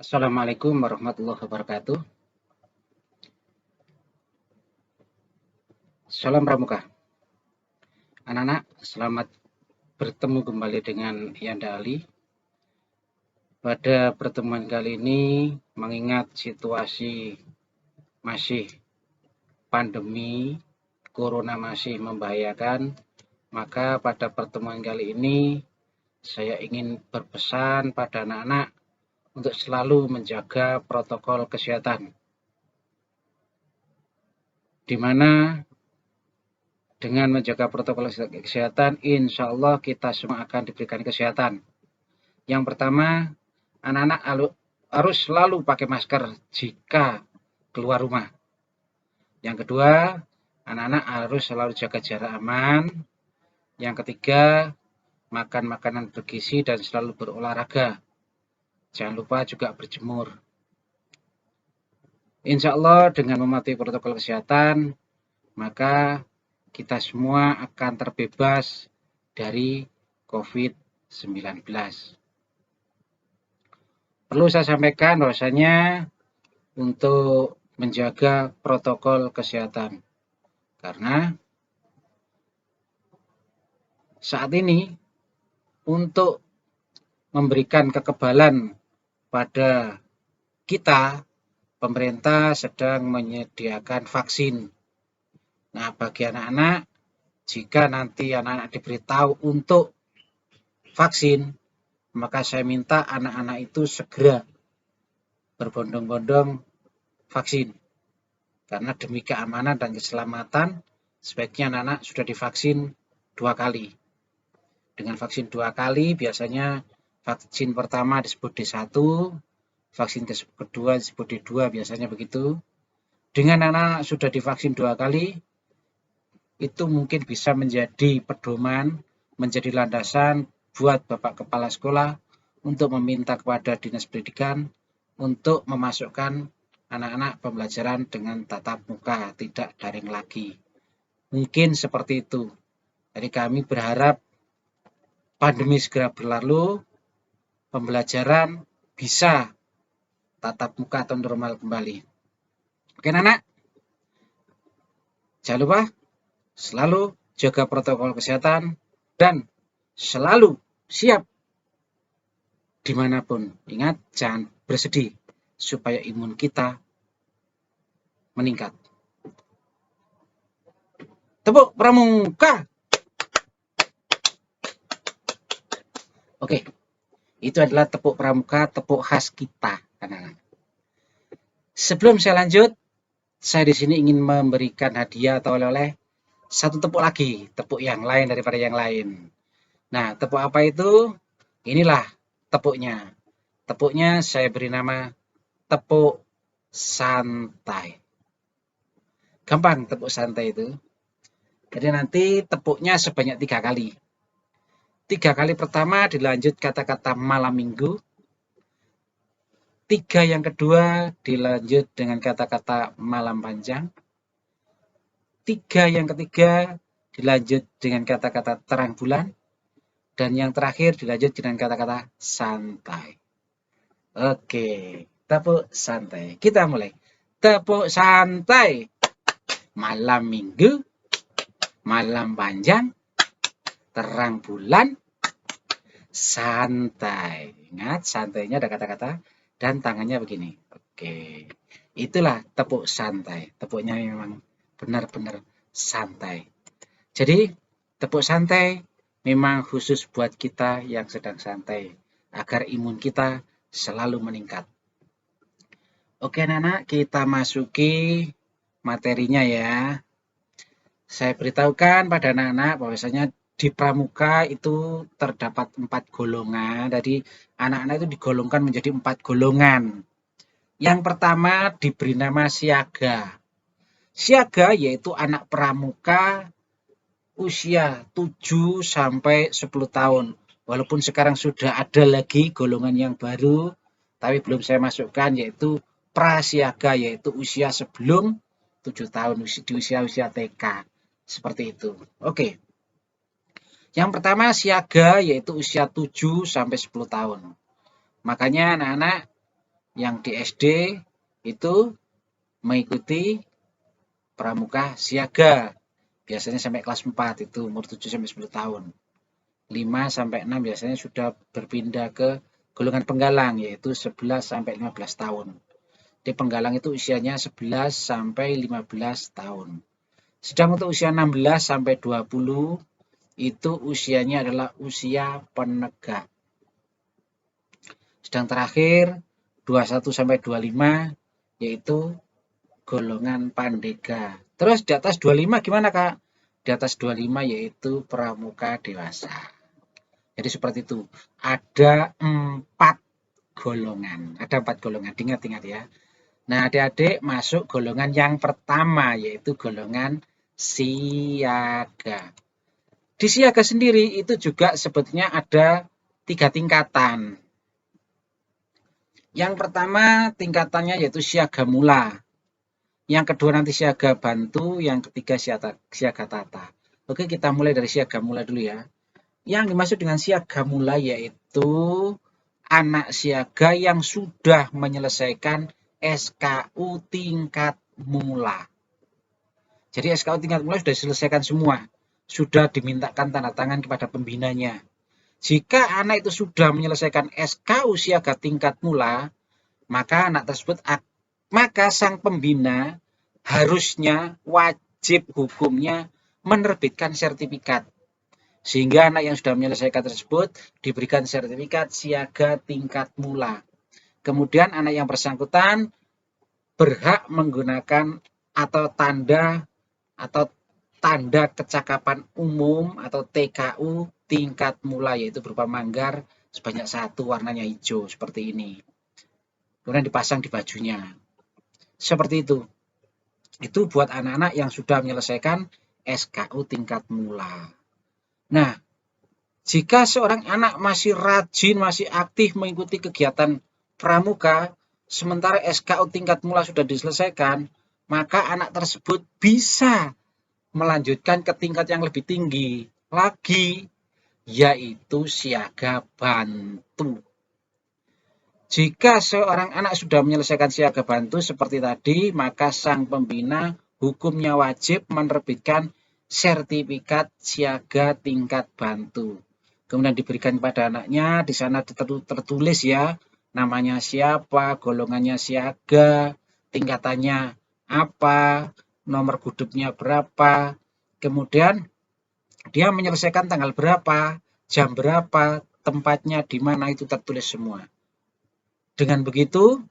Assalamualaikum warahmatullahi wabarakatuh. Salam Pramuka. Anak-anak, selamat bertemu kembali dengan Yanda Ali. Pada pertemuan kali ini, mengingat situasi masih pandemi, corona masih membahayakan, maka pada pertemuan kali ini, saya ingin berpesan pada anak-anak untuk selalu menjaga protokol kesehatan. Di mana dengan menjaga protokol kesehatan, insya Allah kita semua akan diberikan kesehatan. Yang pertama, anak-anak harus selalu pakai masker jika keluar rumah. Yang kedua, anak-anak harus selalu jaga jarak aman. Yang ketiga, makan makanan bergizi dan selalu berolahraga. Jangan lupa juga berjemur. Insya Allah dengan mematuhi protokol kesehatan, maka kita semua akan terbebas dari COVID-19. Perlu saya sampaikan bahwasanya untuk menjaga protokol kesehatan, karena saat ini untuk memberikan kekebalan pada kita, pemerintah sedang menyediakan vaksin. Nah, bagi anak-anak, jika nanti anak-anak diberitahu untuk vaksin, maka saya minta anak-anak itu segera berbondong-bondong vaksin. Karena demi keamanan dan keselamatan, sebaiknya anak-anak sudah divaksin 2 kali. Dengan vaksin 2 kali, biasanya vaksin pertama disebut D1, vaksin kedua disebut D2, biasanya begitu. Dengan anak-anak sudah divaksin 2 kali, itu mungkin bisa menjadi pedoman, menjadi landasan buat Bapak Kepala Sekolah untuk meminta kepada Dinas Pendidikan untuk memasukkan anak-anak pembelajaran dengan tatap muka, tidak daring lagi. Mungkin seperti itu. Jadi kami berharap pandemi segera berlalu, pembelajaran bisa tatap muka atau normal kembali. Oke anak-anak, jangan lupa selalu jaga protokol kesehatan dan selalu siap dimanapun. Ingat, jangan bersedih supaya imun kita meningkat. Tepuk pramuka. Oke, itu adalah tepuk pramuka, tepuk khas kita, anak-anak. Sebelum saya lanjut, saya di sini ingin memberikan hadiah atau oleh-oleh satu tepuk lagi, tepuk yang lain daripada yang lain. Nah, tepuk apa itu? Inilah tepuknya. Tepuknya saya beri nama tepuk santai. Gampang tepuk santai itu. Jadi nanti tepuknya sebanyak 3 kali. 3 kali pertama dilanjut kata-kata malam minggu. 3 yang kedua dilanjut dengan kata-kata malam panjang. 3 yang ketiga dilanjut dengan kata-kata terang bulan. Dan yang terakhir dilanjut dengan kata-kata santai. Oke, tepuk santai. Kita mulai. Tepuk santai. Malam minggu, malam panjang, terang bulan, santai. Ingat, santainya ada kata-kata dan tangannya begini. Oke, itulah tepuk santai. Tepuknya memang benar-benar santai. Jadi, tepuk santai memang khusus buat kita yang sedang santai, agar imun kita selalu meningkat. Oke anak-anak, kita masuki materinya ya. Saya beritahukan pada anak-anak bahwasanya di pramuka itu terdapat 4 golongan. Jadi anak-anak itu digolongkan menjadi 4 golongan. Yang pertama diberi nama siaga. Siaga yaitu anak pramuka usia 7 sampai 10 tahun. Walaupun sekarang sudah ada lagi golongan yang baru, tapi belum saya masukkan, yaitu prasiaga, yaitu usia sebelum 7 tahun, di usia-usia TK. Seperti itu. Oke. Yang pertama siaga, yaitu usia 7 sampai 10 tahun. Makanya anak-anak yang di SD itu mengikuti pramuka siaga. Biasanya sampai kelas 4 itu umur 7 sampai 10 tahun. 5 sampai 6 biasanya sudah berpindah ke golongan penggalang yaitu 11 sampai 15 tahun. Di penggalang itu usianya 11 sampai 15 tahun. Sedang untuk usia 16 sampai 20 itu usianya adalah usia penegak. Sedang terakhir 21 sampai 25 yaitu golongan pandega. Terus di atas 25 gimana, Kak? Di atas 25 yaitu pramuka dewasa. Jadi seperti itu. Ada 4 golongan. Ada 4 golongan. Ingat-ingat ya. Nah, adik-adik masuk golongan yang pertama yaitu golongan siaga. Di siaga sendiri itu juga sebetulnya ada 3 tingkatan. Yang pertama tingkatannya yaitu siaga mula. Yang kedua nanti siaga bantu, yang ketiga siaga tata. Oke, kita mulai dari siaga mula dulu ya. Yang dimaksud dengan siaga mula yaitu anak siaga yang sudah menyelesaikan SKU tingkat mula. Jadi SKU tingkat mula sudah diselesaikan semua. Sudah dimintakan tanda tangan kepada pembinanya. Jika anak itu sudah menyelesaikan SKU siaga tingkat mula, maka anak tersebut maka sang pembina harusnya wajib hukumnya menerbitkan sertifikat. Sehingga anak yang sudah menyelesaikan tersebut diberikan sertifikat siaga tingkat mula. Kemudian anak yang bersangkutan berhak menggunakan atau tanda kecakapan umum atau TKU tingkat mula yaitu berupa manggar sebanyak 1 warnanya hijau seperti ini. Kemudian dipasang di bajunya. Seperti itu. Itu buat anak-anak yang sudah menyelesaikan SKU tingkat mula. Nah, jika seorang anak masih rajin, masih aktif mengikuti kegiatan pramuka, sementara SKU tingkat mula sudah diselesaikan, maka anak tersebut bisa melanjutkan ke tingkat yang lebih tinggi lagi, yaitu siaga bantu. Jika seorang anak sudah menyelesaikan siaga bantu seperti tadi, maka sang pembina hukumnya wajib menerbitkan sertifikat siaga tingkat bantu. Kemudian diberikan kepada anaknya, di sana tertulis ya, namanya siapa, golongannya siaga, tingkatannya apa, nomor gudupnya berapa, kemudian dia menyelesaikan tanggal berapa, jam berapa, tempatnya di mana itu tertulis semua. Dengan begitu,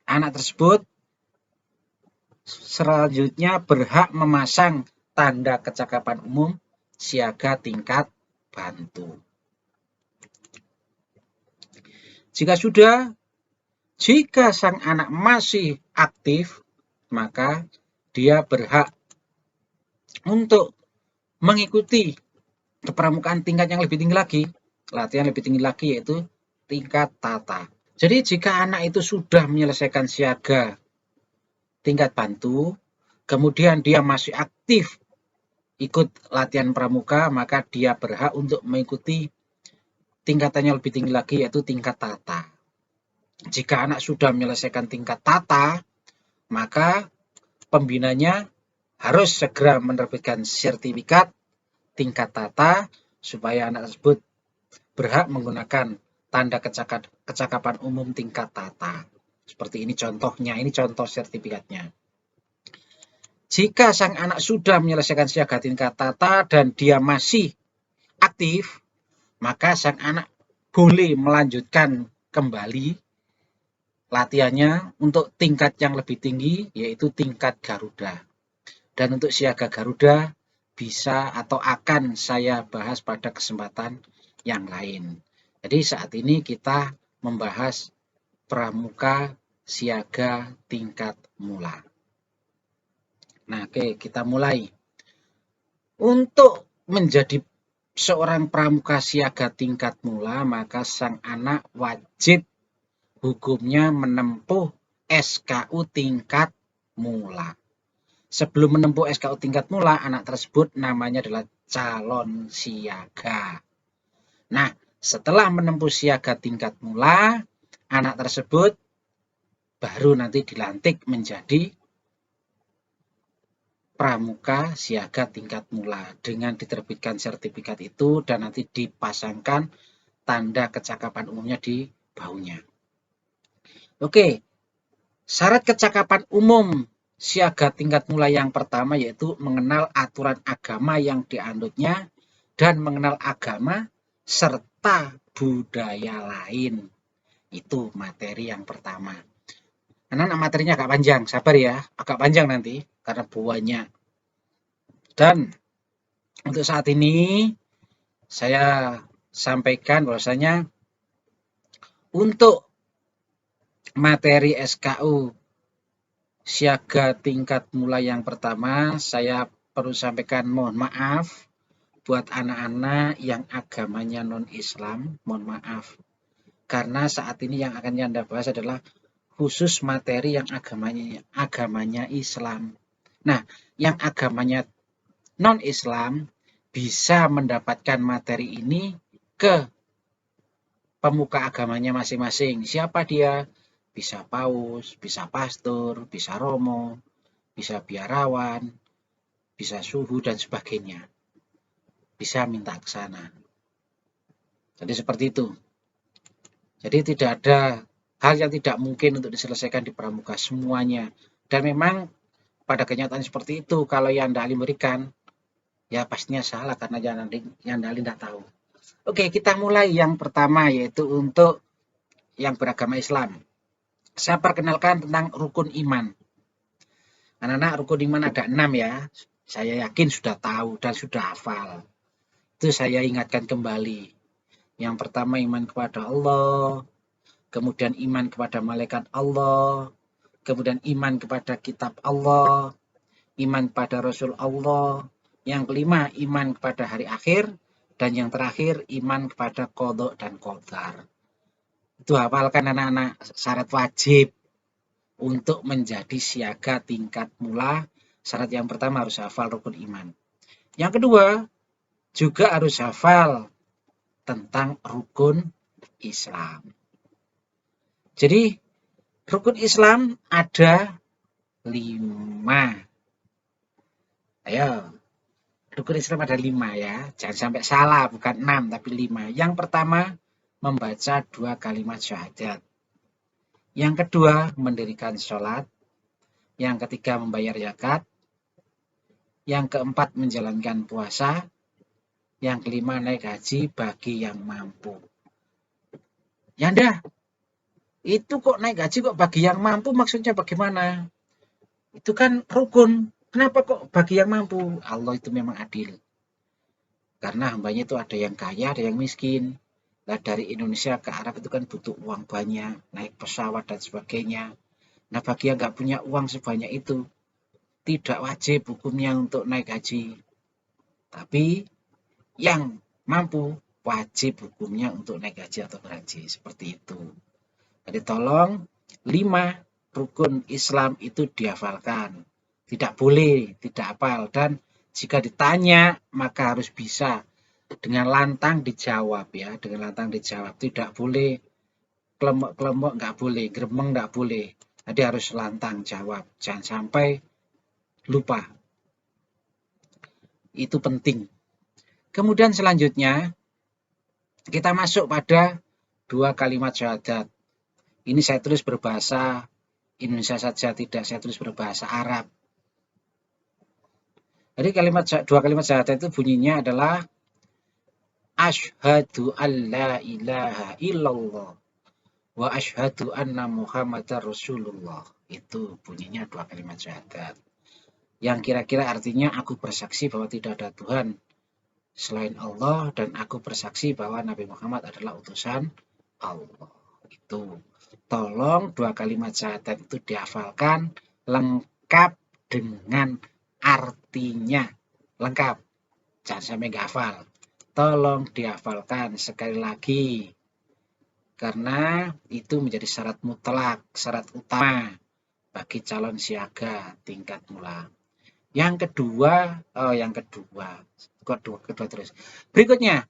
anak tersebut selanjutnya berhak memasang tanda kecakapan umum siaga tingkat bantu. Jika sang anak masih aktif, maka dia berhak untuk mengikuti kepramukaan tingkat yang lebih tinggi lagi, latihan lebih tinggi lagi yaitu tingkat tata. Jadi jika anak itu sudah menyelesaikan siaga tingkat bantu, kemudian dia masih aktif ikut latihan pramuka, maka dia berhak untuk mengikuti tingkatannya lebih tinggi lagi yaitu tingkat tata. Jika anak sudah menyelesaikan tingkat tata, maka pembinanya harus segera menerbitkan sertifikat tingkat tata supaya anak tersebut berhak menggunakan tanda kecakapan umum tingkat tata. Seperti ini contohnya, ini contoh sertifikatnya. Jika sang anak sudah menyelesaikan siaga tingkat tata dan dia masih aktif, maka sang anak boleh melanjutkan kembali latihannya untuk tingkat yang lebih tinggi, yaitu tingkat Garuda. Dan untuk siaga Garuda bisa atau akan saya bahas pada kesempatan yang lain. Jadi saat ini kita membahas pramuka siaga tingkat mula. Nah, oke, kita mulai. Untuk menjadi seorang pramuka siaga tingkat mula, maka sang anak wajib hukumnya menempuh SKU tingkat mula. Sebelum menempuh SKU tingkat mula, anak tersebut namanya adalah calon siaga. Nah, setelah menempuh siaga tingkat mula, anak tersebut baru nanti dilantik menjadi pramuka siaga tingkat mula dengan diterbitkan sertifikat itu dan nanti dipasangkan tanda kecakapan umumnya di bahunya. Oke, syarat kecakapan umum siaga tingkat mula yang pertama yaitu mengenal aturan agama yang dianutnya dan mengenal agama serta budaya lain. Itu materi yang pertama. Anak-anak materinya agak panjang, sabar ya, agak panjang nanti karena banyak. Dan untuk saat ini saya sampaikan bahwasanya untuk materi SKU siaga tingkat mulai yang pertama, saya perlu sampaikan mohon maaf buat anak-anak yang agamanya non-Islam, mohon maaf. Karena saat ini yang akan Anda bahas adalah khusus materi yang agamanya Islam. Nah, yang agamanya non-Islam bisa mendapatkan materi ini ke pemuka agamanya masing-masing. Siapa dia? Bisa paus, bisa pastor, bisa romo, bisa biarawan, bisa suhu dan sebagainya. Bisa minta ke sana. Jadi seperti itu. Jadi tidak ada hal yang tidak mungkin untuk diselesaikan di pramuka semuanya. Dan memang pada kenyataan seperti itu, kalau yang Anda berikan, ya pastinya salah karena yang Anda tidak tahu. Oke, kita mulai yang pertama yaitu untuk yang beragama Islam. Saya perkenalkan tentang rukun iman. Anak-anak, rukun iman ada 6 ya. Saya yakin sudah tahu dan sudah hafal. Itu saya ingatkan kembali. Yang pertama iman kepada Allah, kemudian iman kepada malaikat Allah, kemudian iman kepada kitab Allah, iman kepada Rasul Allah, yang kelima iman kepada hari akhir, dan yang terakhir iman kepada qadha dan qadar. Itu hafalkan anak-anak, syarat wajib untuk menjadi siaga tingkat mula. Syarat yang pertama harus hafal rukun iman. Yang kedua juga harus hafal tentang rukun Islam. Jadi rukun Islam ada 5. Ayo, rukun Islam ada 5 ya. Jangan sampai salah, bukan 6 tapi 5. Yang pertama membaca 2 kalimat syahadat. Yang kedua mendirikan sholat. Yang ketiga membayar zakat. Yang keempat menjalankan puasa. Yang kelima naik haji bagi yang mampu. Yanda, itu kok naik haji kok bagi yang mampu, maksudnya bagaimana? Itu kan rukun, kenapa kok bagi yang mampu? Allah itu memang adil. Karena hambanya itu ada yang kaya, ada yang miskin. Nah, dari Indonesia ke Arab itu kan butuh uang banyak, naik pesawat dan sebagainya. Nah, bagi yang nggak punya uang sebanyak itu, tidak wajib hukumnya untuk naik haji. Tapi yang mampu wajib hukumnya untuk naik haji atau berhaji. Seperti itu. Jadi tolong 5 rukun Islam itu dihafalkan. Tidak boleh tidak hafal. Dan jika ditanya maka harus bisa dengan lantang dijawab ya. Dengan lantang dijawab. Tidak boleh kelompok-kelompok, nggak boleh. Gremeng nggak boleh. Jadi harus lantang jawab. Jangan sampai lupa. Itu penting. Kemudian selanjutnya kita masuk pada 2 kalimat syahadat. Ini saya tulis berbahasa Indonesia saja, tidak saya tulis berbahasa Arab. Jadi 2 kalimat syahadat itu bunyinya adalah asyhadu an la ilaha illallah wa asyhadu anna muhammadar rasulullah. Itu bunyinya 2 kalimat syahadat. Yang kira-kira artinya aku bersaksi bahwa tidak ada Tuhan selain Allah dan aku bersaksi bahwa Nabi Muhammad adalah utusan Allah. Itu. Tolong 2 kalimat syahadat itu dihafalkan lengkap dengan artinya. Lengkap. Jangan sampai nggak hafal. Tolong dihafalkan sekali lagi. Karena itu menjadi syarat mutlak, syarat utama bagi calon siaga tingkat mula. Yang kedua terus. Berikutnya,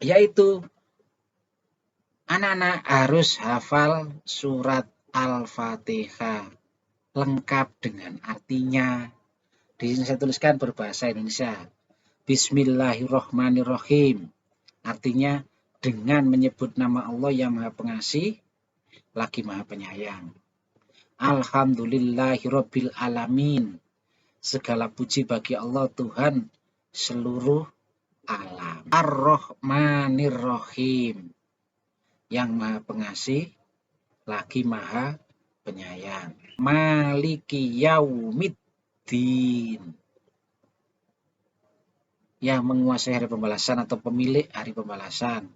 yaitu anak-anak harus hafal surat Al-Fatihah lengkap dengan artinya. Di sini saya tuliskan berbahasa Indonesia. Bismillahirrohmanirrohim. Artinya dengan menyebut nama Allah yang Maha Pengasih lagi Maha Penyayang. Alhamdulillahirabbil alamin. Segala puji bagi Allah Tuhan seluruh alam. Ar-Rahmanir-Rahim. Yang Maha Pengasih lagi Maha Penyayang. Maliki yaumiddin. Yang menguasai hari pembalasan atau pemilik hari pembalasan.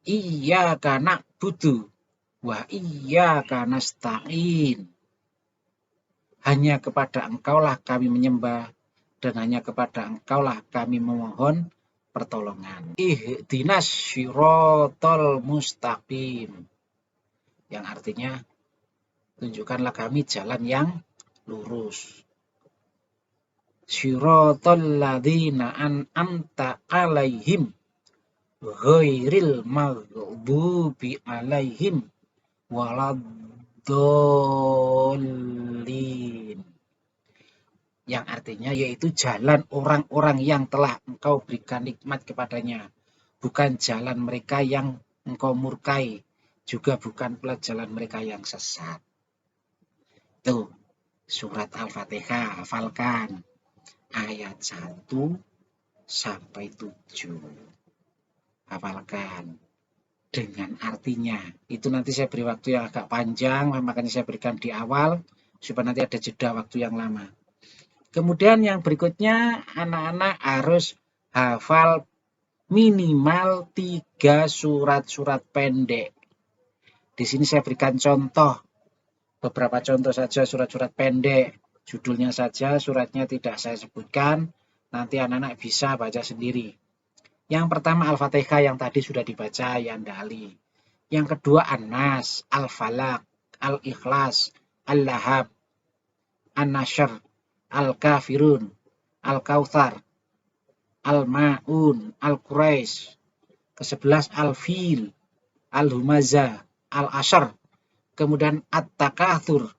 Iyyaka na'budu wa iyyaka nasta'in. Hanya kepada Engkaulah kami menyembah dan hanya kepada Engkaulah kami memohon pertolongan. Ihdinas syiratal mustaqim. Yang artinya tunjukkanlah kami jalan yang lurus. Syiratal ladzina an'amta alaihim ghairil maghdubi alaihim waladdallin. Yang artinya yaitu jalan orang-orang yang telah Engkau berikan nikmat kepadanya, bukan jalan mereka yang Engkau murkai, juga bukan pula jalan mereka yang sesat. Tuh, surat Al-Fatihah, hafalkan ayat 1 sampai 7. Hafalkan dengan artinya. Itu nanti saya beri waktu yang agak panjang, makanya saya berikan di awal supaya nanti ada jeda waktu yang lama. Kemudian yang berikutnya, anak-anak harus hafal minimal 3 surat-surat pendek. Di sini saya berikan contoh, beberapa contoh saja surat-surat pendek. Judulnya saja, suratnya tidak saya sebutkan. Nanti anak-anak bisa baca sendiri. Yang pertama Al-Fatihah yang tadi sudah dibaca, yang Dali. Yang kedua An-Nas, Al-Falaq, Al-Ikhlas, Al-Lahab, An-Nashr, Al-Kafirun, Al-Kautsar, Al-Ma'un, Al-Quraisy. Ke-11 Al-Fil, Al-Humazah, Al-Ashr. Kemudian At-Takatsur,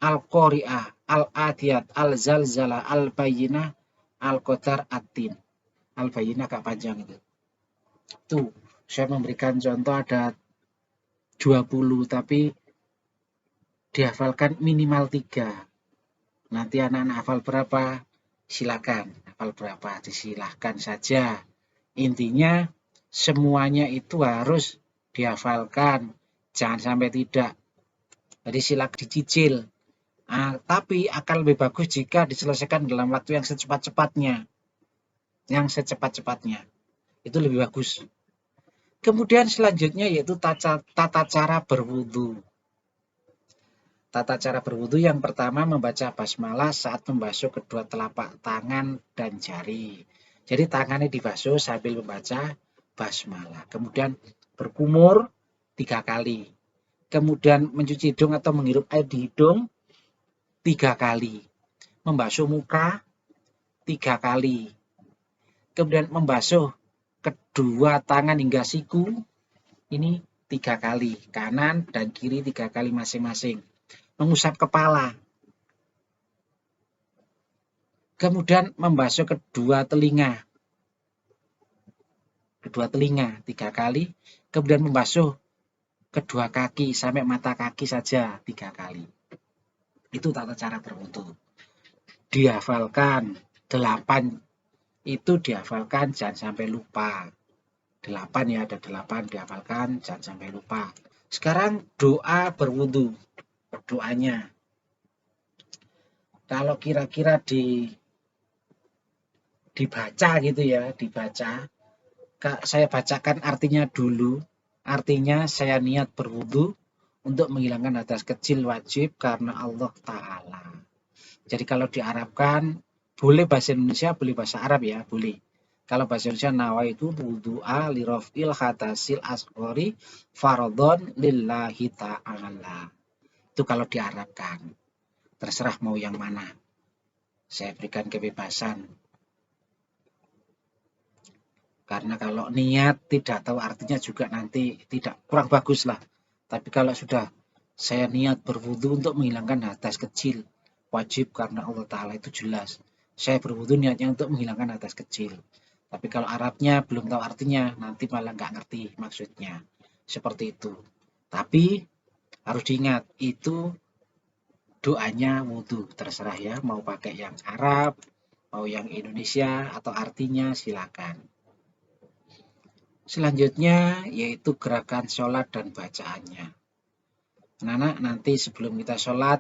Al-Qari'ah, Al-Adiyat, Al-Zalzalah, Al-Bayyinah, Al-Qadar, At-Tin. Al-Bayyinah agak panjang itu. Tuh, saya memberikan contoh ada 20, tapi dihafalkan minimal 3. Nanti anak-anak hafal berapa? Silakan. Hafal berapa? Disilahkan saja. Intinya semuanya itu harus dihafalkan. Jangan sampai tidak. Jadi silakan dicicil. Tapi akan lebih bagus jika diselesaikan dalam waktu yang secepat-cepatnya. Itu lebih bagus. Kemudian selanjutnya yaitu tata cara berwudu. Tata cara berwudu yang pertama membaca basmalah saat membasuh kedua telapak tangan dan jari. Jadi tangannya dibasuh sambil membaca basmalah. Kemudian berkumur 3 kali. Kemudian mencuci hidung atau menghirup air di hidung 3 kali. Membasuh muka 3 kali. Kemudian membasuh kedua tangan hingga siku ini 3 kali. Kanan dan kiri 3 kali masing-masing. Mengusap kepala. Kemudian membasuh kedua telinga 3 kali. Kemudian membasuh kedua kaki sampai mata kaki saja 3 kali. Itu tata cara berwudu. Dihafalkan 8. Itu dihafalkan, jangan sampai lupa. 8 ya, ada 8 dihafalkan, jangan sampai lupa. Sekarang doa berwudu. Doanya. Kalau kira-kira dibaca gitu ya, saya bacakan artinya dulu. Artinya saya niat berwudu untuk menghilangkan hadas kecil wajib karena Allah Ta'ala. Jadi kalau diarabkan, boleh bahasa Indonesia, boleh bahasa Arab ya, boleh. Kalau bahasa Indonesia, nawaitu wudu'a li raf'il hadasil asghari faradhon lillahi ta'ala. Itu kalau diarabkan. Terserah mau yang mana. Saya berikan kebebasan. Karena kalau niat tidak tahu artinya juga nanti tidak kurang bagus lah. Tapi kalau sudah Saya niat berwudu untuk menghilangkan hadas kecil. Wajib karena Allah Ta'ala itu jelas. Saya berwudu niatnya untuk menghilangkan hadas kecil. Tapi kalau Arabnya belum tahu artinya, nanti malah nggak ngerti maksudnya. Seperti itu. Tapi harus diingat, itu doanya wudhu. Terserah ya, mau pakai yang Arab, mau yang Indonesia, atau artinya silakan. Selanjutnya yaitu gerakan sholat dan bacaannya. Anak-anak, nanti sebelum kita sholat,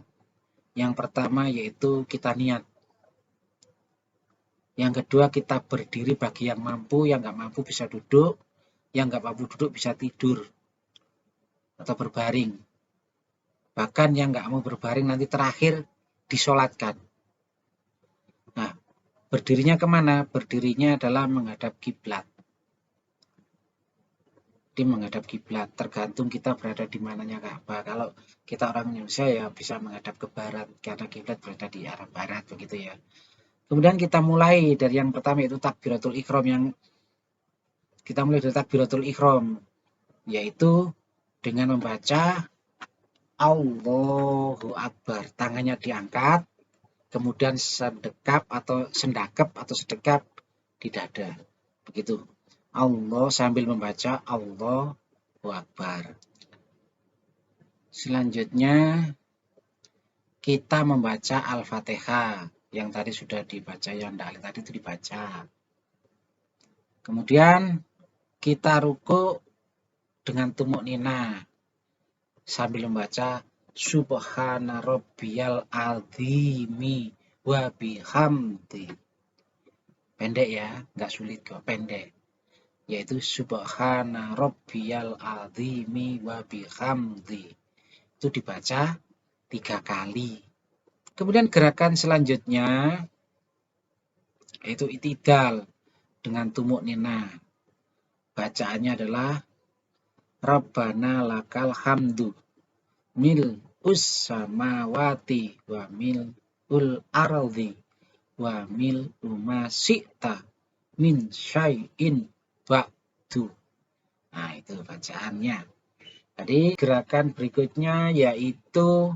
yang pertama yaitu kita niat. Yang kedua kita berdiri bagi yang mampu, yang nggak mampu bisa duduk, yang nggak mampu duduk bisa tidur atau berbaring. Bahkan yang nggak mau berbaring nanti terakhir disolatkan. Nah, berdirinya kemana? Berdirinya adalah menghadap kiblat. Di menghadap kiblat, tergantung kita berada di mananya Ka'bah. Kalau kita orang Indonesia ya bisa menghadap ke barat, karena kiblat berada di arah barat begitu ya. Kemudian kita mulai dari yang pertama itu takbiratul ihram, yang kita mulai dari takbiratul ihram, yaitu dengan membaca Allahu Akbar, tangannya diangkat, kemudian sedekap atau sedekap di dada, begitu. Allah sambil membaca Allahu Akbar. Selanjutnya kita membaca Al-Fatihah yang tadi sudah dibaca, yang tadi itu dibaca. Kemudian kita ruku dengan tumuk nina sambil membaca Subhana Rabbiyal Azimi wa bihamdi. Pendek ya, nggak sulit kok, pendek. Yaitu Subhana Rabbiyal Azimi wa bihamdi. Itu dibaca 3 kali. Kemudian gerakan selanjutnya yaitu itidal dengan tumuk nina. Bacaannya adalah Rabbana lakal hamdu mil samawati wa mil ardi wa mil umasita min syai'in ba'du. Nah, itu bacaannya. Jadi gerakan berikutnya yaitu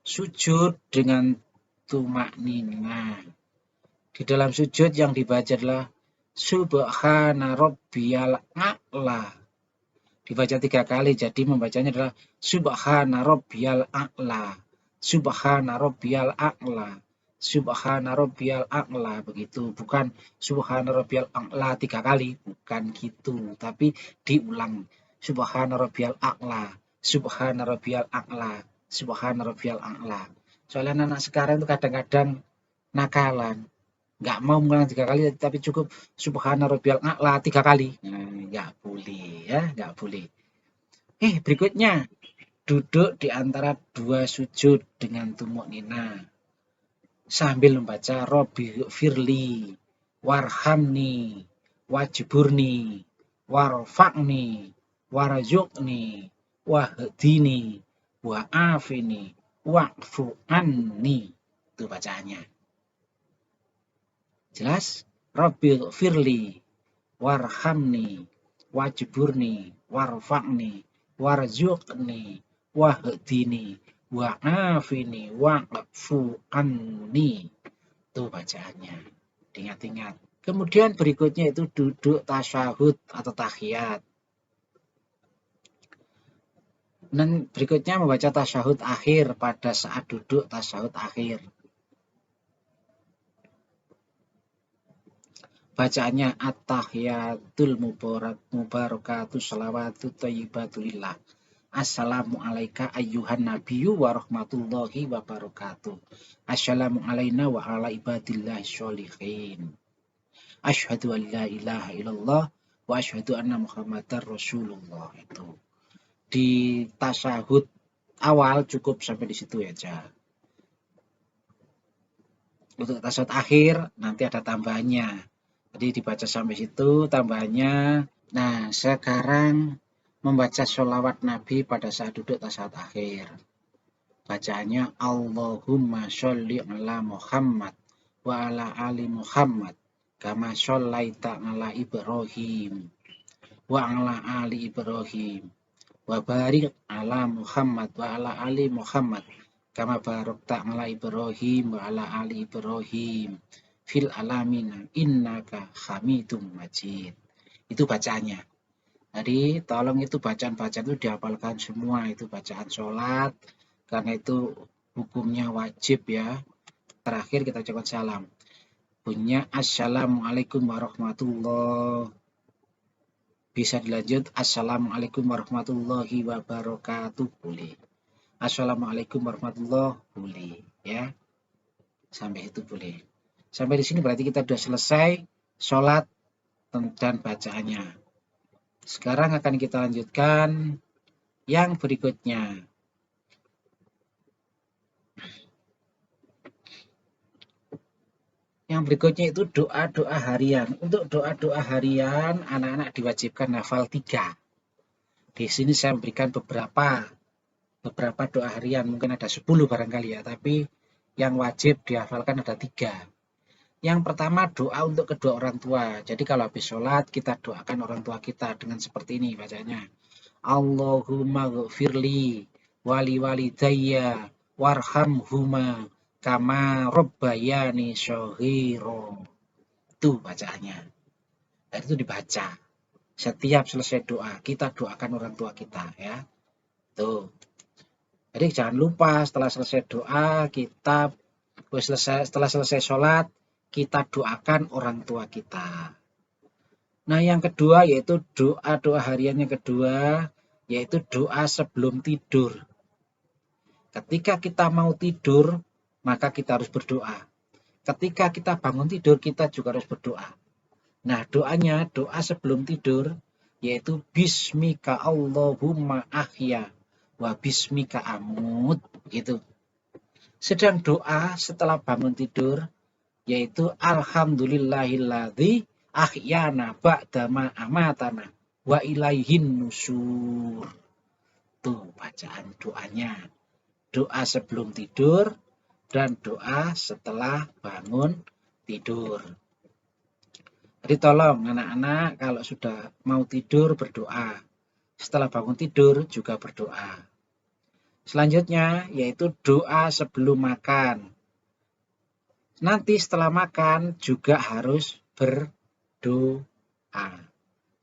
sujud dengan tumak nina. Di dalam sujud yang dibaca adalah Subhana Rabbiyal A'la. Dibaca 3 kali, jadi membacanya adalah Subhana Rabbiyal A'la, Subhana Rabbiyal A'la, Subhana Rabbiyal A'la, begitu. Bukan Subhana Rabbiyal A'la 3 kali, bukan gitu, tapi diulang. Subhana Rabbiyal A'la, Subhana Rabbiyal A'la, Subhana Rabbiyal A'la. Soalnya anak sekarang itu kadang-kadang nakalan, nggak mau mengulang 3 kali, tapi cukup Subhana Rabbiyal A'la 3 kali. Nah, nggak boleh ya, nggak boleh. Berikutnya duduk di antara 2 sujud dengan tumuk nina sambil membaca Robbi firli warhamni wajburni warfa'ni warzuqni wahdini wa'afini wa'fu anni. Itu bacaannya. Jelas? Robbi firli warhamni wajburni warfa'ni warzuqni wahdini wa'afini wa'fu anni. Itu bacaannya. Ingat-ingat. Kemudian berikutnya itu duduk tasyahud atau tahiyat. Dan berikutnya membaca tasyahud akhir pada saat duduk tasyahud akhir. Bacaannya at-tahiyatul mubarakatuh shalawatu thayyibatulillah. Assalamu alaika ayyuhan nabiyyu wa rahmatullahi wa barakatuh. Assalamu alaina wa ala ibadillahi sholihin. Asyhadu an la ilaha illallah wa asyhadu anna muhammadar rasulullah. Itu di tasyahud awal cukup sampai di situ aja. Untuk tasyahud akhir nanti ada tambahannya. Jadi dibaca sampai situ tambahannya. Nah, sekarang membaca sholawat Nabi pada saat duduk tasyahud akhir. Bacaannya Allahumma sholli ala Muhammad wa ala ali Muhammad kama shollaita ala Ibrahim wa ala ali Ibrahim wa barik ala Muhammad wa ala ali Muhammad kama barakta ala Ibrahim wa ala ali Ibrahim fil alamin innaka Hamidum Majid. Itu bacaannya. Jadi tolong itu bacaan-bacaan itu dihafalkan semua, itu bacaan sholat, karena itu hukumnya wajib ya. Terakhir kita ucapkan salam. Punya assalamualaikum warahmatullahi. Bisa dilanjut assalamualaikum warahmatullahi wabarakatuh, boleh. Assalamualaikum warahmatullahi boleh ya. Sampai itu boleh. Sampai di sini berarti kita sudah selesai sholat dan bacaannya. Sekarang akan kita lanjutkan yang berikutnya. Yang berikutnya itu doa-doa harian. Untuk doa-doa harian, anak-anak diwajibkan hafal 3. Di sini saya memberikan beberapa doa harian. Mungkin ada 10 barangkali ya, tapi yang wajib dihafalkan ada 3. Yang pertama doa untuk kedua orang tua. Jadi kalau habis sholat kita doakan orang tua kita dengan seperti ini bacanya. Allahumma ghfirli wali walidayya warhamhuma kama rabbayani shaghira. Itu bacaannya. Dan itu dibaca. Setiap selesai doa, kita doakan orang tua kita ya. Tuh. Jadi jangan lupa setelah selesai doa, setelah selesai sholat, kita doakan orang tua kita. Nah, yang kedua yaitu doa harian yang kedua, yaitu doa sebelum tidur. Ketika kita mau tidur, maka kita harus berdoa. Ketika kita bangun tidur, kita juga harus berdoa. Nah, doanya, doa sebelum tidur, yaitu Bismika Allahumma ahya wa bismika amut, gitu. Sedang doa setelah bangun tidur, yaitu Alhamdulillahilladzi ahyana ba'dama amatana wa ilaihin nusur. Tuh bacaan doanya. Doa sebelum tidur dan doa setelah bangun tidur. Jadi tolong anak-anak kalau sudah mau tidur berdoa. Setelah bangun tidur juga berdoa. Selanjutnya yaitu doa sebelum makan. Nanti setelah makan juga harus berdoa.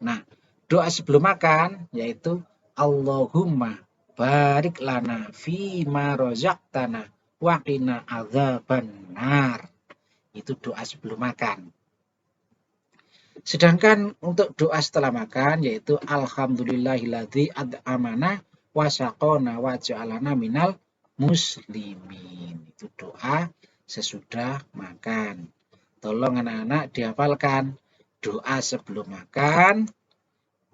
Nah, doa sebelum makan yaitu Allahumma barik lana fima rozaqtana wa qina adzabannar. Itu doa sebelum makan. Sedangkan untuk doa setelah makan yaitu Alhamdulillahilladzi at'amana wa saqona wa ja'alana minal muslimin. Itu doa sesudah makan. Tolong anak-anak dihafalkan. Doa sebelum makan,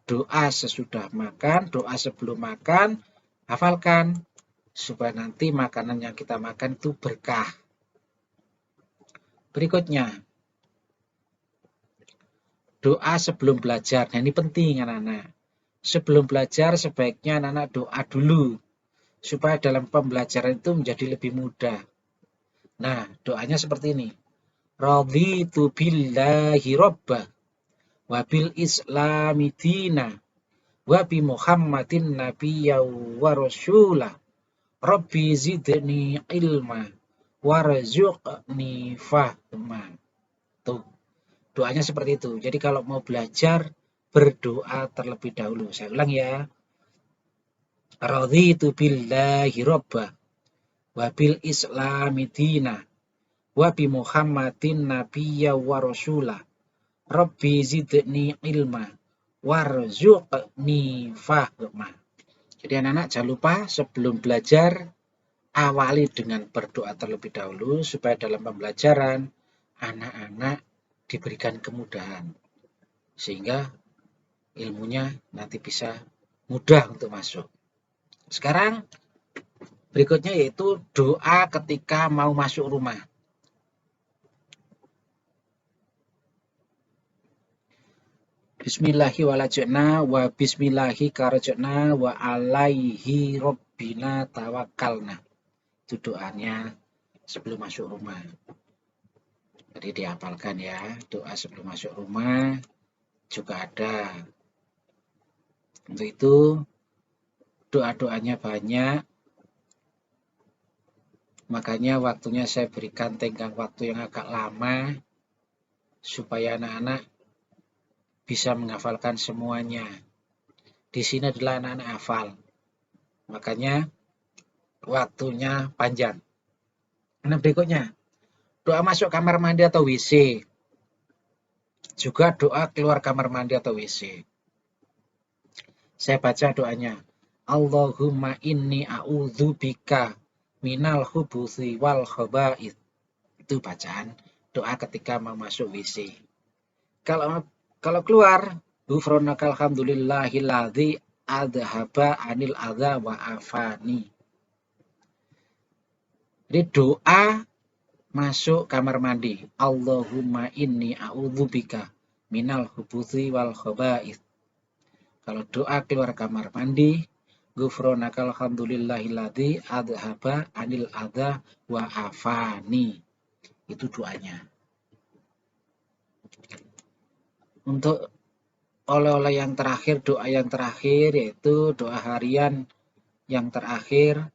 doa sesudah makan, doa sebelum makan, hafalkan supaya nanti makanan yang kita makan itu berkah. Berikutnya, doa sebelum belajar. Nah, ini penting anak-anak. Sebelum belajar sebaiknya anak-anak doa dulu supaya dalam pembelajaran itu menjadi lebih mudah. Nah, doanya seperti ini. Raditu billahi rabbah wa bil islami dina wa bi Muhammadin nabiyya wa rasulah. Rabbi zidni ilma warzuqni fahma. Tuh. Doanya seperti itu. Jadi kalau mau belajar berdoa terlebih dahulu. Saya ulang ya. Raditu billahi rabbah wa bil islami dina wa bi Muhammadin nabiyya wa rasulah. Rabbi zidni ilma warzuqni fahma. Jadi anak-anak jangan lupa sebelum belajar awali dengan berdoa terlebih dahulu supaya dalam pembelajaran anak-anak diberikan kemudahan sehingga ilmunya nanti bisa mudah untuk masuk. Sekarang berikutnya yaitu doa ketika mau masuk rumah. Bismillahi walajna wa bismillahi karajna wa alaihi rabbina tawakkalna. Itu doanya sebelum masuk rumah. Jadi dihafalkan ya, doa sebelum masuk rumah juga ada. Untuk itu doa-doanya banyak, makanya waktunya saya berikan tenggang waktu yang agak lama, supaya anak-anak bisa menghafalkan semuanya. Di sini adalah anak-anak hafal, makanya waktunya panjang. Nah, berikutnya, doa masuk kamar mandi atau WC. Juga doa keluar kamar mandi atau WC. Saya baca doanya. Allahumma inni a'udzubika minal khubuthi wal khaba'ith. Itu bacaan doa ketika mau masuk WC. Kalau keluar, ghufranaka alhamdulillahilladzi adhaba anil adza wa afani. Jadi doa masuk kamar mandi. Allahumma inni a'udzubika minal khubuthi wal khaba'ith. Kalau doa keluar kamar mandi, ghufranaka alhamdulillahilladzi adhaba anil adza wa afani. Itu doanya. Untuk oleh-oleh yang terakhir, doa yang terakhir, yaitu doa harian yang terakhir,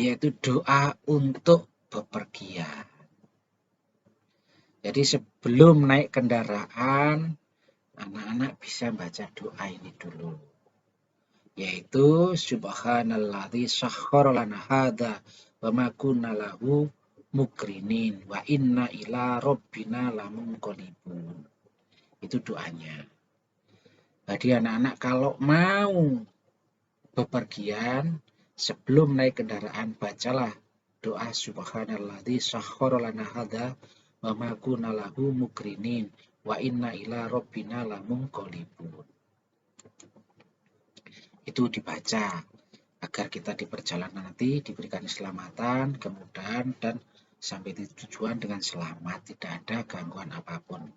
yaitu doa untuk bepergian. Jadi sebelum naik kendaraan, anak-anak bisa baca doa ini dulu, yaitu subhanalladzi sakhkhara lana hadza wa ma kunna lahu mukrinin wa inna ila rabbina lamunqalibun. Itu doanya. Jadi anak-anak kalau mau bepergian, sebelum naik kendaraan, bacalah doa subhanalladzi sakhkhara lana hadza wa ma kunna lahu mukrinin wa inna ila rabbina lamunqalibun. Itu dibaca agar kita di perjalanan nanti diberikan keselamatan, kemudahan, dan sampai di tujuan dengan selamat, tidak ada gangguan apapun.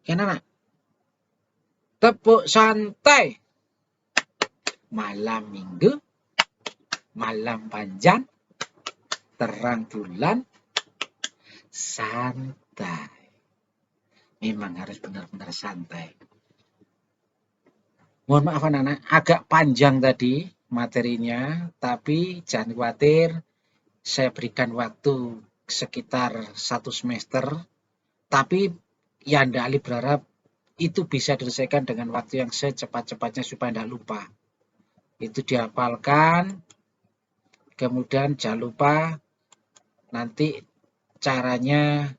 Ya anak, tepuk santai. Malam minggu, malam panjang, terang bulan, santai. Memang harus benar-benar santai. Mohon maaf anak-anak, agak panjang tadi materinya, tapi jangan khawatir, saya berikan waktu sekitar 1 semester, tapi ya Anda Ali berharap itu bisa diselesaikan dengan waktu yang secepat-cepatnya supaya tidak lupa. Itu dihafalkan, kemudian jangan lupa nanti caranya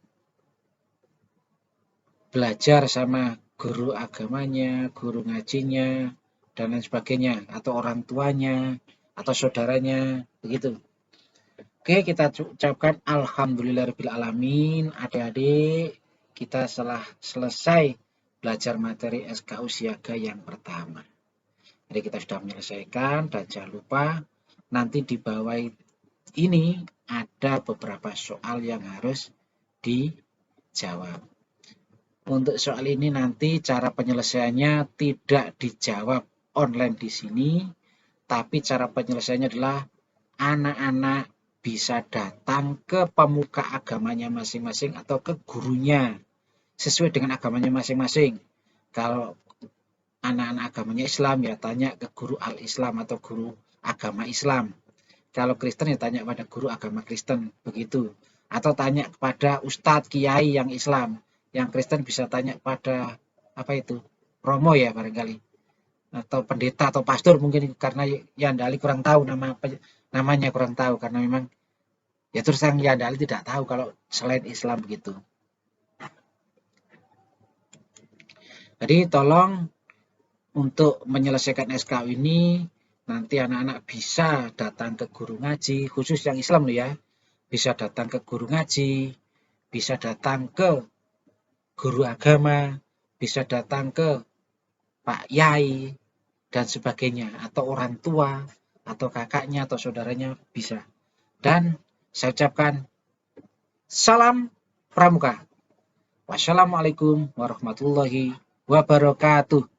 belajar sama guru agamanya, guru ngajinya, dan lain sebagainya, atau orang tuanya, atau saudaranya, begitu. Oke, kita ucapkan alhamdulillahirrahmanirrahim. Adik-adik, kita telah selesai belajar materi SKU Siaga yang pertama. Jadi kita sudah menyelesaikan, dan jangan lupa nanti di bawah ini ada beberapa soal yang harus dijawab. Untuk soal ini nanti cara penyelesaiannya tidak dijawab online di sini, tapi cara penyelesaiannya adalah anak-anak bisa datang ke pemuka agamanya masing-masing atau ke gurunya sesuai dengan agamanya masing-masing. Kalau anak-anak agamanya Islam ya tanya ke guru al-Islam atau guru agama Islam. Kalau Kristen ya tanya pada guru agama Kristen, begitu. Atau tanya kepada ustadz kiai yang Islam. Yang Kristen bisa tanya pada apa itu? Romo ya barangkali. Atau pendeta atau pastor mungkin, karena Yandali kurang tahu namanya kurang tahu, karena memang ya terus yang Yandali tidak tahu kalau selain Islam begitu. Jadi tolong untuk menyelesaikan SKU ini, nanti anak-anak bisa datang ke guru ngaji, khusus yang Islam loh ya. Bisa datang ke guru ngaji, bisa datang ke guru agama, bisa datang ke Pak Yai, dan sebagainya. Atau orang tua, atau kakaknya, atau saudaranya bisa. Dan saya ucapkan salam pramuka. Wassalamualaikum warahmatullahi wabarakatuh.